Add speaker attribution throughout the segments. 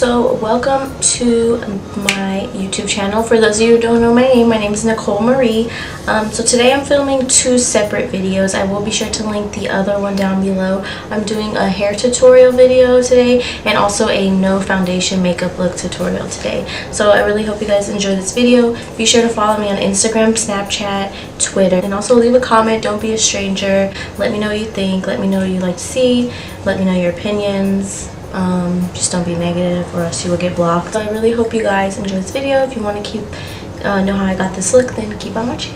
Speaker 1: So welcome to my YouTube channel. For those of you who don't know my name is Nicole Marie. So today I'm filming two separate videos. I will be sure to link the other one down below. I'm doing a hair tutorial video today and also a no foundation makeup look tutorial today. So I really hope you guys enjoy this video. Be sure to follow me on Instagram, Snapchat, Twitter, and also leave a comment. Don't be a stranger. Let me know what you think. Let me know what you'd like to see. Let me know your opinions. Just don't be negative or else you will get blocked. So I really hope you guys enjoy this video. If you want to know how I got this look, then keep on watching.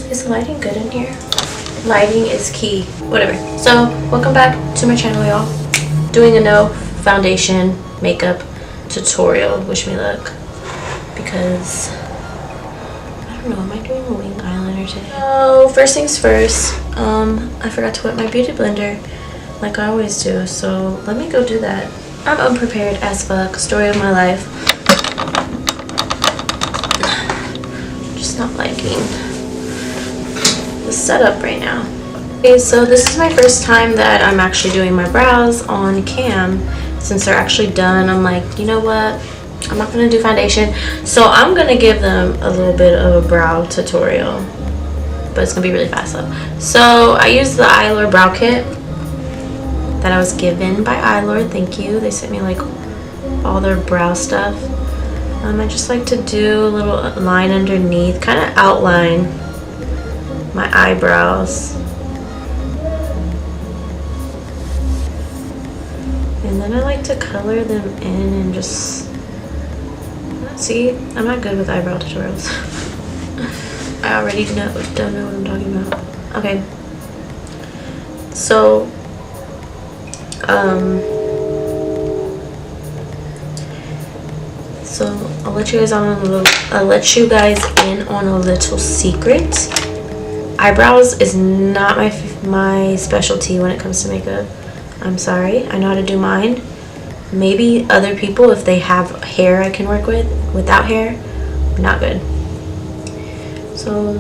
Speaker 1: Is the lighting good in here? Lighting is key. Whatever. So welcome back to my channel, y'all. Doing a no foundation makeup tutorial. Wish me luck, because I don't know, am I doing a wing eyeliner today? So first things first, I forgot to wet my beauty blender like I always do, so let me go do that. I'm unprepared as fuck. Story of my life. Just not liking the setup right now. Okay, so this is my first time that I'm actually doing my brows on cam. Since they're actually done, I'm like, you know what? I'm not gonna do foundation, so I'm gonna give them a little bit of a brow tutorial, but it's gonna be really fast though. So I used the Eyelure brow kit that I was given by Eyelure. Thank you. They sent me like all their brow stuff. I just like to do a little line underneath, kind of outline my eyebrows, and then I like to color them in and just see. I'm not good with eyebrow tutorials. I already don't know what I'm talking about. Okay, so I'll let you guys in on a little secret. Eyebrows is not my specialty when it comes to makeup. I'm sorry. I know how to do mine. Maybe other people, if they have hair I can work with. Without hair, not good. So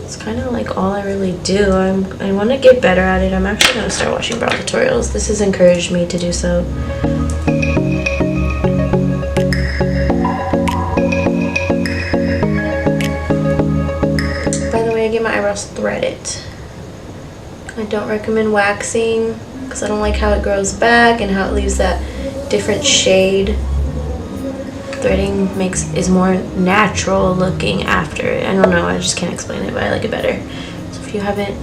Speaker 1: it's kind of like all I really do. I want to get better at it. I'm actually going to start watching brow tutorials. This has encouraged me to do so. By the way, I get my eyebrows threaded. I don't recommend waxing because I don't like how it grows back and how it leaves that different shade. Threading is more natural looking after. I don't know, I just can't explain it, but I like it better. So if you haven't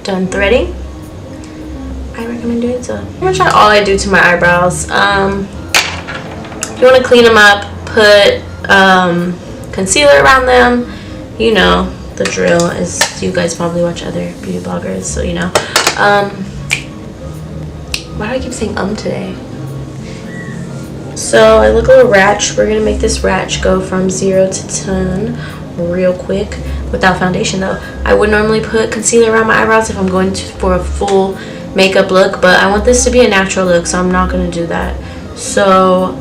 Speaker 1: done threading, I recommend doing so. Pretty much all I do to my eyebrows. If you want to clean them up, put concealer around them. You know the drill. Is you guys probably watch other beauty bloggers, so you know. Why do I keep saying today? So I look a little ratch. We're gonna make this ratch go from 0 to 10 real quick without foundation though. I would normally put concealer around my eyebrows if I'm going for a full makeup look, but I want this to be a natural look, so I'm not gonna do that. So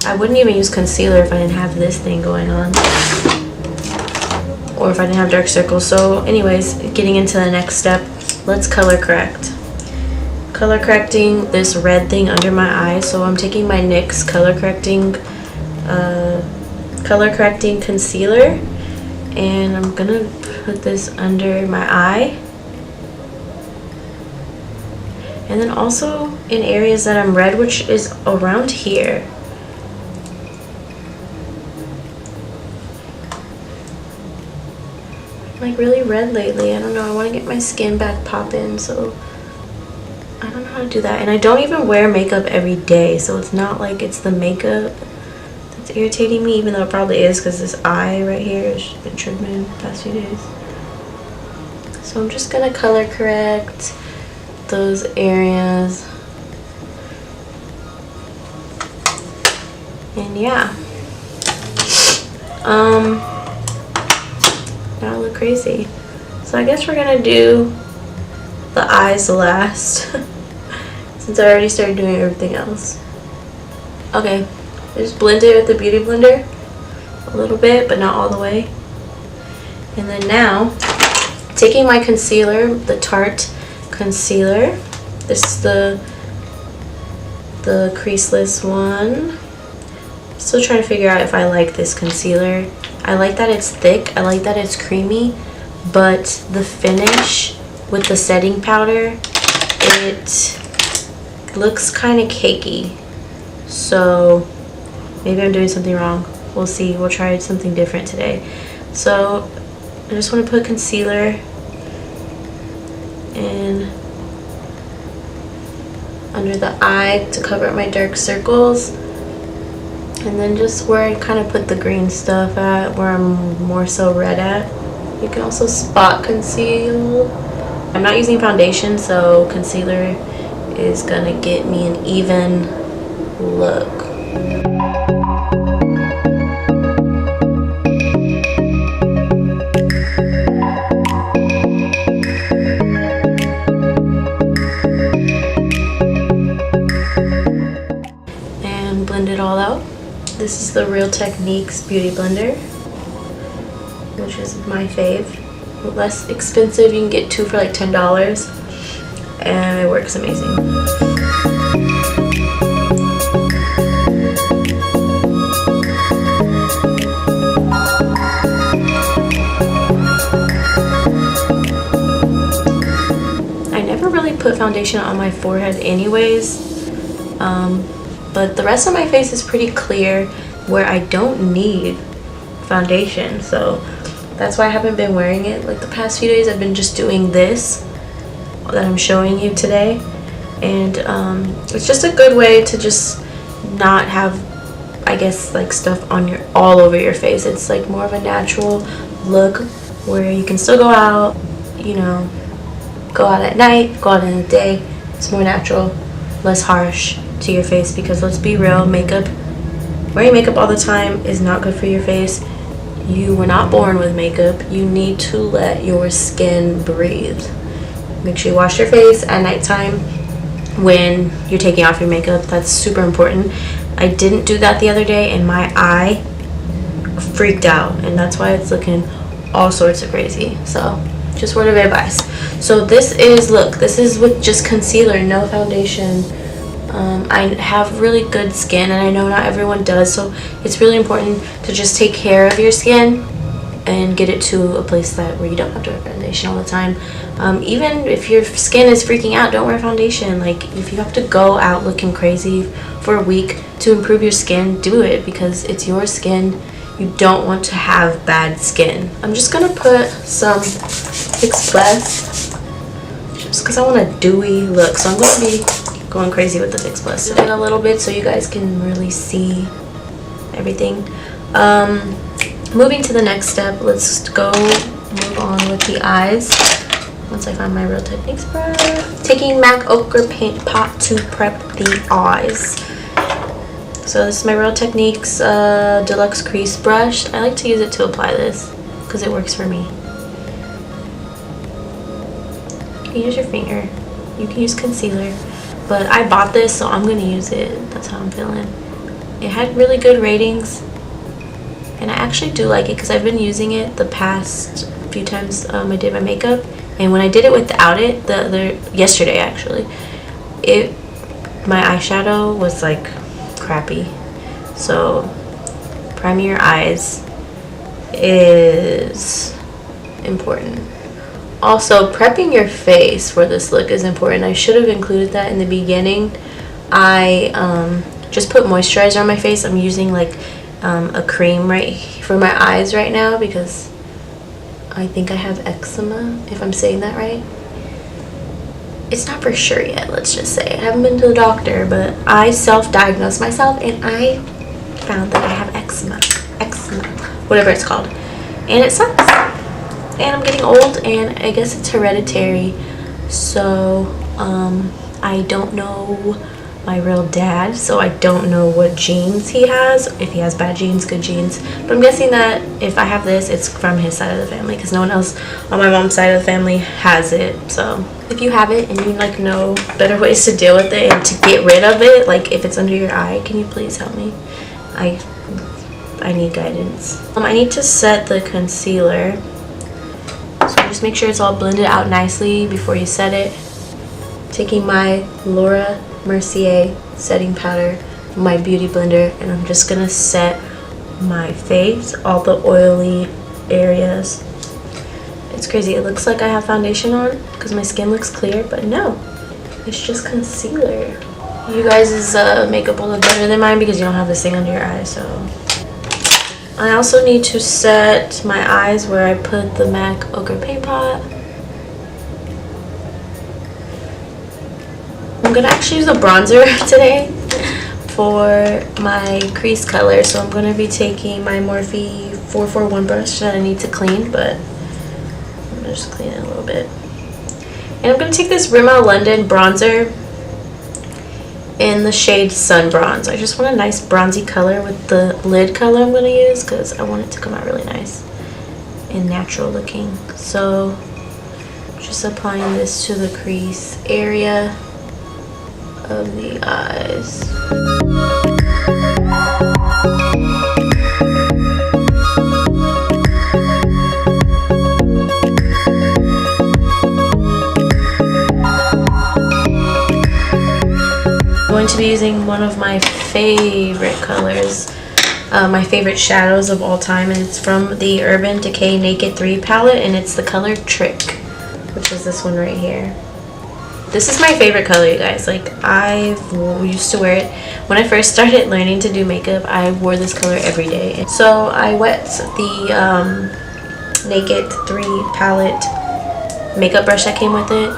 Speaker 1: I wouldn't even use concealer if I didn't have this thing going on, or if I didn't have dark circles. So anyways, getting into the next step, let's color correct. Color correcting this red thing under my eye. So I'm taking my NYX color correcting concealer, and I'm gonna put this under my eye, and then also in areas that I'm red, which is around here. I'm like really red lately. I don't know, I want to get my skin back popping, so I don't know how to do that. And I don't even wear makeup every day, so it's not like it's the makeup that's irritating me, even though it probably is, because this eye right here has been tripping the past few days. So I'm just gonna color correct those areas, and yeah, now I look crazy. So I guess we're gonna do the eyes last since I already started doing everything else. Okay, just blend it with the beauty blender a little bit, but not all the way. And then now, taking my concealer, the Tarte concealer, this is the the Creaseless one. Still trying to figure out if I like this concealer. I like that it's thick, I like that it's creamy, but the finish with the setting powder, it looks kind of cakey. So maybe I'm doing something wrong. We'll see. We'll try something different today. So I just want to put concealer in under the eye to cover up my dark circles, and then just where I kind of put the green stuff at, where I'm more so red at. You can also spot conceal. I'm not using foundation, so concealer is gonna get me an even look. And blend it all out. This is the Real Techniques Beauty Blender, which is my fave. Less expensive, you can get 2 for like $10, and it works amazing. I never really put foundation on my forehead anyways, but the rest of my face is pretty clear where I don't need foundation, so that's why I haven't been wearing it. Like the past few days I've been just doing this that I'm showing you today, and it's just a good way to just not have, I guess, like stuff on your all over your face. It's like more of a natural look where you can still go out, you know, go out at night, go out in the day. It's more natural, less harsh to your face, because let's be real, wearing makeup all the time is not good for your face. You were not born with makeup. You need to let your skin breathe. Make sure you wash your face at nighttime when you're taking off your makeup. That's super important. I didn't do that the other day and my eye freaked out, and that's why it's looking all sorts of crazy. So just word of advice. So this is, look, this is with just concealer, no foundation. I have really good skin, and I know not everyone does, so it's really important to just take care of your skin and get it to a place where you don't have to wear foundation all the time. Even if your skin is freaking out, don't wear foundation. Like, if you have to go out looking crazy for a week to improve your skin, do it, because it's your skin. You don't want to have bad skin. I'm just gonna put some Fix Plus just because I want a dewy look, so I'm gonna be going crazy with the Fix Plus in a little bit so you guys can really see everything. Moving to the next step, let's move on with the eyes. Once I find my Real Techniques brush, taking MAC Ochre Paint Pot to prep the eyes. So this is my Real Techniques Deluxe Crease Brush. I like to use it to apply this because it works for me. You can use your finger. You can use concealer. But I bought this, so I'm going to use it. That's how I'm feeling. It had really good ratings, and I actually do like it because I've been using it the past few times I did my makeup. And when I did it without it, yesterday actually, my eyeshadow was like crappy. So priming your eyes is important. Also, prepping your face for this look is important. I should have included that in the beginning. I just put moisturizer on my face. I'm using like a cream right for my eyes right now because I think I have eczema, if I'm saying that right. It's not for sure yet, let's just say. I haven't been to the doctor, but I self-diagnosed myself and I found that I have eczema, whatever it's called. And it sucks. And I'm getting old, and I guess it's hereditary. So I don't know my real dad, so I don't know what genes he has, if he has bad genes, good genes. But I'm guessing that if I have this, it's from his side of the family, because no one else on my mom's side of the family has it. So if you have it and you like know better ways to deal with it and to get rid of it, like if it's under your eye, can you please help me? I need guidance. I need to set the concealer. So just make sure it's all blended out nicely before you set it. Taking my Loreal Mercier setting powder, my beauty blender, and I'm just gonna set my face, all the oily areas. It's crazy. It looks like I have foundation on because my skin looks clear, but no, it's just concealer. You guys' makeup will look better than mine because you don't have this thing under your eyes. So I also need to set my eyes where I put the MAC Ochre Paint Pot. I'm gonna actually use a bronzer today for my crease color, so I'm gonna be taking my Morphe 441 brush that I need to clean, but I'm gonna just clean it a little bit. And I'm gonna take this Rimmel London bronzer in the shade Sun Bronze. I just want a nice bronzy color with the lid color I'm gonna use because I want it to come out really nice and natural looking. So just applying this to the crease area of the eyes. I'm going to be using one of my favorite colors, my favorite shadows of all time, and it's from the Urban Decay Naked 3 palette, and it's the color Trick, which is this one right here. This is my favorite color, you guys. Like, I used to wear it when I first started learning to do makeup. I wore this color every day. So I wet the Naked 3 palette makeup brush that came with it,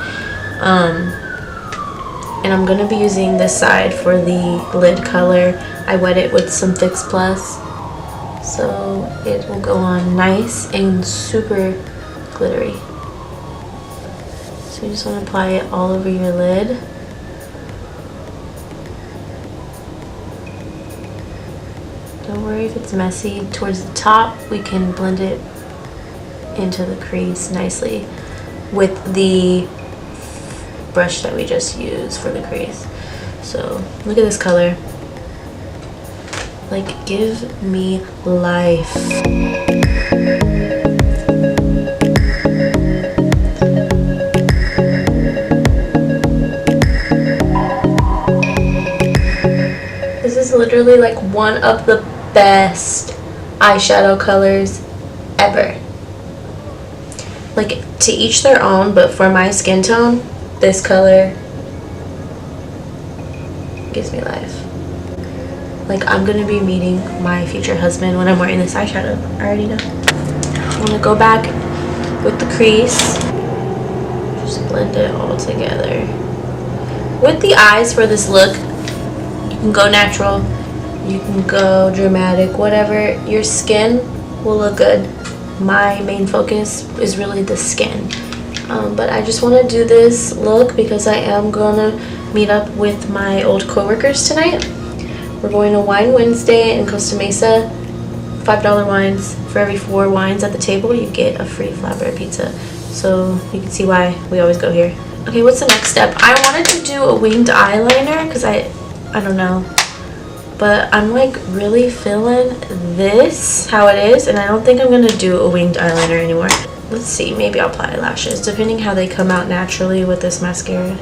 Speaker 1: and I'm gonna be using this side for the lid color. I wet it with some Fix Plus, so it will go on nice and super glittery. So you just want to apply it all over your lid. Don't worry if it's messy. Towards the top, we can blend it into the crease nicely with the brush that we just used for the crease. So look at this color. Like, give me life. This is literally like one of the best eyeshadow colors ever. Like, to each their own, but for my skin tone, this color gives me life. Like, I'm gonna be meeting my future husband when I'm wearing this eyeshadow. I already know. I'm gonna go back with the crease. Just blend it all together. With the eyes for this look, you can go natural, you can go dramatic, whatever. Your skin will look good. My main focus is really the skin. But I just want to do this look because I am gonna meet up with my old co-workers tonight. We're going to Wine Wednesday in Costa Mesa. $5 wines. For every 4 wines at the table, you get a free flatbread pizza. So you can see why we always go here. Okay, what's the next step? I wanted to do a winged eyeliner because I don't know. But I'm like really feeling this, how it is, and I don't think I'm going to do a winged eyeliner anymore. Let's see, maybe I'll apply lashes, depending how they come out naturally with this mascara.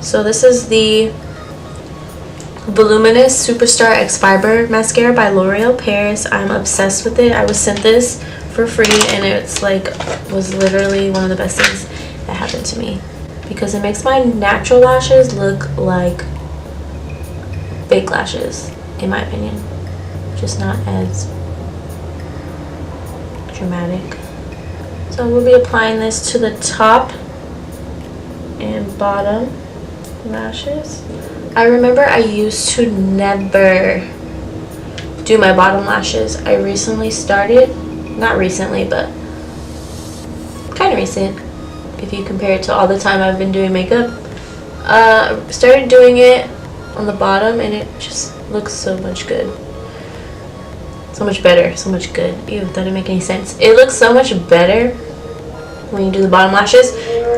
Speaker 1: So this is the Voluminous Superstar X Fiber Mascara by Loreal Paris. I'm obsessed with it. I was sent this for free, and it's like, was literally one of the best things that happened to me. Because it makes my natural lashes look like fake lashes, in my opinion. Just not as dramatic. So we'll be applying this to the top and bottom lashes. I remember I used to never do my bottom lashes. I recently started, not recently, but kind of recent if you compare it to all the time I've been doing makeup. Started doing it on the bottom, and it just looks so much good. So much better, so much good. Ew, that didn't make any sense. It looks so much better when you do the bottom lashes,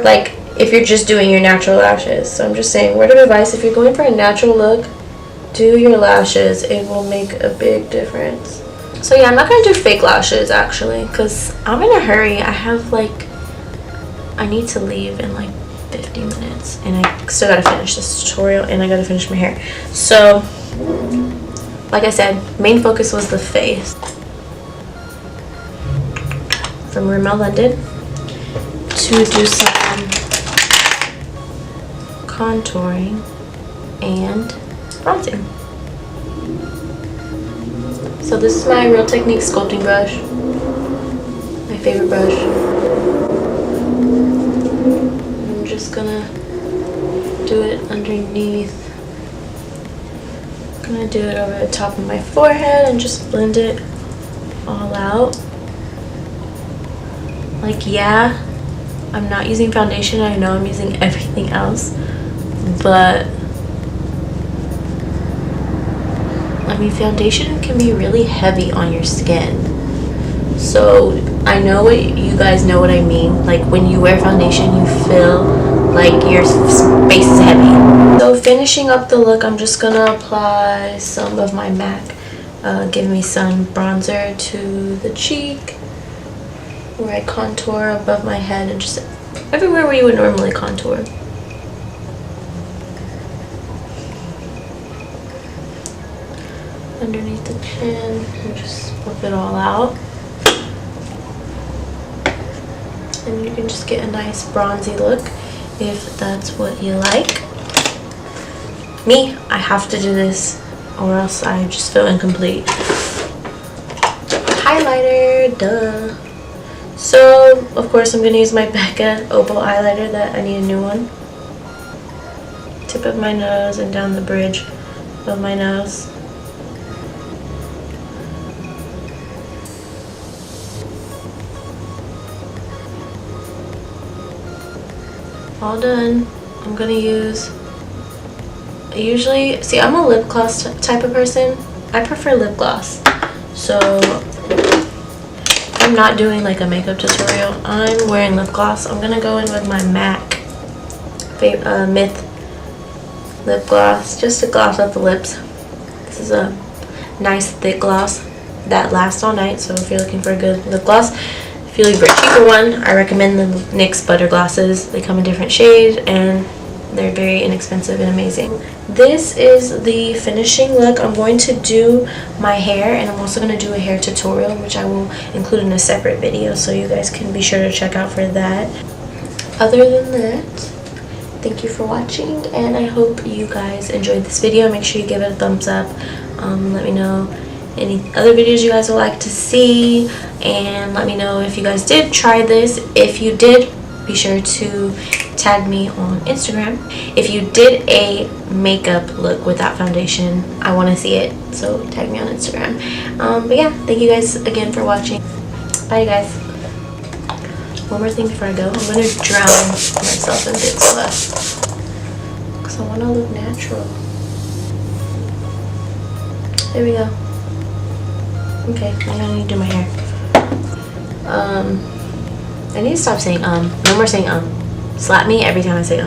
Speaker 1: like if you're just doing your natural lashes. So I'm just saying, word of advice, if you're going for a natural look, do your lashes. It will make a big difference. So yeah, I'm not gonna do fake lashes actually, because I'm in a hurry. I need to leave in like 50 minutes. And I still gotta finish this tutorial and I gotta finish my hair. So, like I said, main focus was the face. From Rimmel London to do some contouring and bronzing. So this is my Real Technique sculpting brush, my favorite brush. I'm just gonna do it underneath. I'm gonna do it over the top of my forehead and just blend it all out. Like, yeah, I'm not using foundation. I know I'm using everything else, but I mean, foundation can be really heavy on your skin. So I know what you guys know what I mean. Like, when you wear foundation, you feel like your face is heavy. So finishing up the look, I'm just gonna apply some of my MAC Give Me Sun bronzer to the cheek, where I contour above my head and just everywhere where you would normally contour. Underneath the chin and just flip it all out. And you can just get a nice bronzy look if that's what you like. Me, I have to do this or else I just feel incomplete. Highlighter, duh. So, of course, I'm going to use my Becca Opal highlighter that I need a new one. Tip of my nose and down the bridge of my nose. All done. I'm going to use, usually, see, I'm a lip gloss type of person. I prefer lip gloss. So I'm not doing like a makeup tutorial. I'm wearing lip gloss. I'm gonna go in with my MAC Myth lip gloss, just to gloss up the lips. This is a nice thick gloss that lasts all night. So if you're looking for a good lip gloss, if you're looking for a cheaper one, I recommend the NYX Butter Glosses. They come in different shades and they're very inexpensive and amazing. This is the finishing look. I'm going to do my hair, and I'm also going to do a hair tutorial, which I will include in a separate video, so you guys can be sure to check out for that. Other than that, thank you for watching, and I hope you guys enjoyed this video. Make sure you give it a thumbs up. Let me know any other videos you guys would like to see, and let me know if you guys did try this. If you did, be sure to tag me on Instagram. If you did a makeup look without foundation, I want to see it, so tag me on Instagram. But yeah, thank you guys again for watching. Bye, guys. One more thing before I go. I'm going to drown myself in Big Blush because I want to look natural. There we go. Okay, now I need to do my hair. I need to stop saying no more saying slap me every time I say